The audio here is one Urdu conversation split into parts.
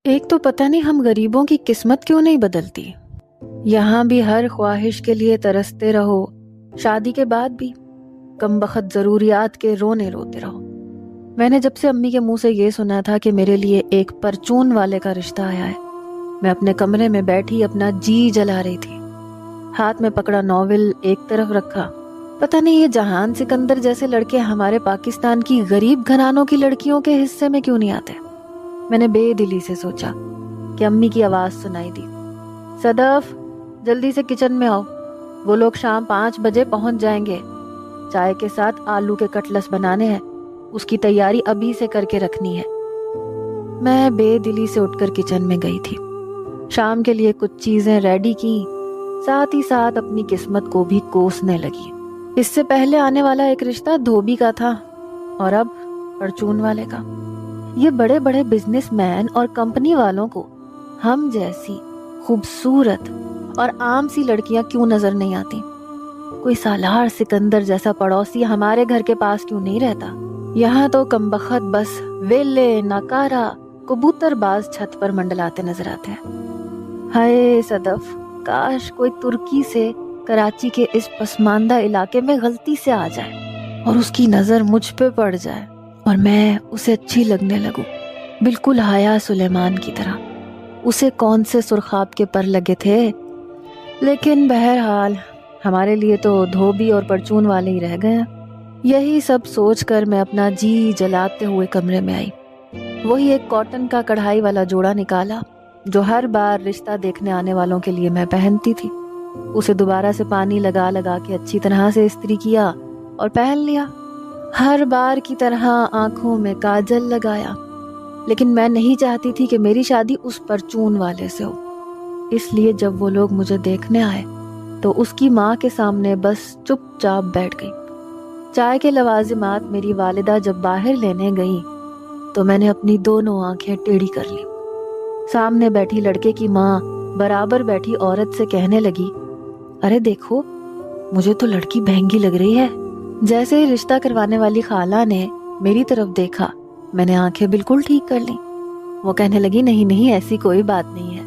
ایک تو پتہ نہیں ہم غریبوں کی قسمت کیوں نہیں بدلتی. یہاں بھی ہر خواہش کے لیے ترستے رہو، شادی کے بعد بھی کم بخت ضروریات کے رونے روتے رہو. میں نے جب سے امی کے منہ سے یہ سنا تھا کہ میرے لیے ایک پرچون والے کا رشتہ آیا ہے، میں اپنے کمرے میں بیٹھی اپنا جی جلا رہی تھی. ہاتھ میں پکڑا ناول ایک طرف رکھا. پتہ نہیں یہ جہان سکندر جیسے لڑکے ہمارے پاکستان کی غریب گھرانوں کی لڑکیوں کے حصے میں کیوں نہیں آتے. میں نے بے دلی سے سوچا کہ امی کی آواز سنائی دی، صدف جلدی سے کچن میں آؤ، وہ لوگ شام 5 بجے پہنچ جائیں گے. چائے کے ساتھ آلو کے کٹلس بنانے ہیں، اس کی تیاری ابھی سے کر کے رکھنی ہے. میں بے دلی سے اٹھ کر کچن میں گئی تھی. شام کے لیے کچھ چیزیں ریڈی کی، ساتھ ہی ساتھ اپنی قسمت کو بھی کوسنے لگی. اس سے پہلے آنے والا ایک رشتہ دھوبی کا تھا اور اب پرچون والے کا. یہ بڑے بڑے بزنس مین اور کمپنی والوں کو ہم جیسی خوبصورت اور عام سی لڑکیاں کیوں نظر نہیں آتی؟ کوئی سالار سکندر جیسا پڑوسی ہمارے گھر کے پاس کیوں نہیں رہتا؟ یہاں تو کمبخت بس ویلے ناکارا کبوتر باز چھت پر منڈلاتے نظر آتے ہیں. ہائے صدف، کاش کوئی ترکی سے کراچی کے اس پسماندہ علاقے میں غلطی سے آ جائے اور اس کی نظر مجھ پہ پڑ جائے اور میں اسے اچھی لگنے لگوں، بالکل حیا سلیمان کی طرح. اسے کون سے سرخاب کے پر لگے تھے، لیکن بہرحال ہمارے لیے تو دھوبی اور پرچون والے ہی رہ گئے. یہی سب سوچ کر میں اپنا جی جلاتے ہوئے کمرے میں آئی. وہی ایک کاٹن کا کڑھائی والا جوڑا نکالا جو ہر بار رشتہ دیکھنے آنے والوں کے لیے میں پہنتی تھی. اسے دوبارہ سے پانی لگا لگا کے اچھی طرح سے استری کیا اور پہن لیا. ہر بار کی طرح آنکھوں میں کاجل لگایا، لیکن میں نہیں چاہتی تھی کہ میری شادی اس پرچون والے سے ہو. اس لیے جب وہ لوگ مجھے دیکھنے آئے تو اس کی ماں کے سامنے بس چپ چاپ بیٹھ گئی. چائے کے لوازمات میری والدہ جب باہر لینے گئی تو میں نے اپنی دونوں آنکھیں ٹیڑھی کر لی. سامنے بیٹھی لڑکے کی ماں برابر بیٹھی عورت سے کہنے لگی، ارے دیکھو مجھے تو لڑکی مہنگی لگ رہی ہے. جیسے ہی رشتہ کروانے والی خالہ نے میری طرف دیکھا، میں نے آنکھیں بالکل ٹھیک کر لیں. وہ کہنے لگی، نہیں نہیں ایسی کوئی بات نہیں ہے.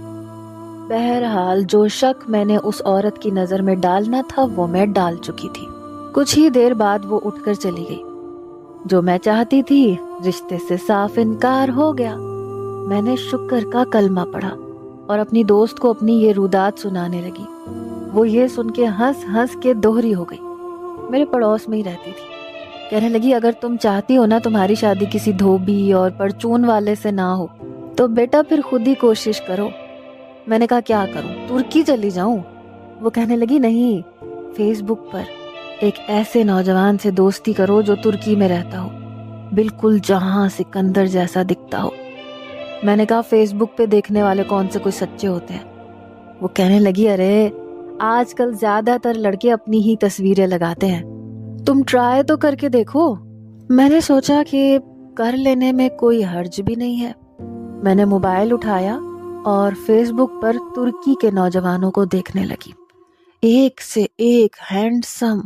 بہرحال جو شک میں نے اس عورت کی نظر میں ڈالنا تھا وہ میں ڈال چکی تھی. کچھ ہی دیر بعد وہ اٹھ کر چلی گئی. جو میں چاہتی تھی رشتے سے صاف انکار ہو گیا. میں نے شکر کا کلمہ پڑھا اور اپنی دوست کو اپنی یہ رودات سنانے لگی. وہ یہ سن کے ہنس ہنس کے دوہری ہو گئی. میرے پڑوس میں ہی رہتی تھی. کہنے لگی، اگر تم چاہتی ہو نا تمہاری شادی کسی دھوبی اور پرچون والے سے نہ ہو تو بیٹا پھر خود ہی کوشش کرو. میں نے کہا کیا کروں، ترکی چلی جاؤں؟ وہ کہنے لگی، نہیں، فیس بک پر ایک ایسے نوجوان سے دوستی کرو جو ترکی میں رہتا ہو، بالکل جہاں سکندر جیسا دکھتا ہو. میں نے کہا فیس بک پہ دیکھنے والے کون سے کوئی سچے ہوتے ہیں؟ وہ کہنے لگی، ارے آج کل زیادہ تر لڑکے اپنی ہی تصویریں لگاتے ہیں، تم ٹرائی تو کر کے دیکھو. میں نے سوچا کہ کر لینے میں کوئی حرج بھی نہیں ہے. میں نے موبائل اٹھایا اور فیس بک پر ترکی کے نوجوانوں کو دیکھنے لگی. ایک سے ایک ہینڈسم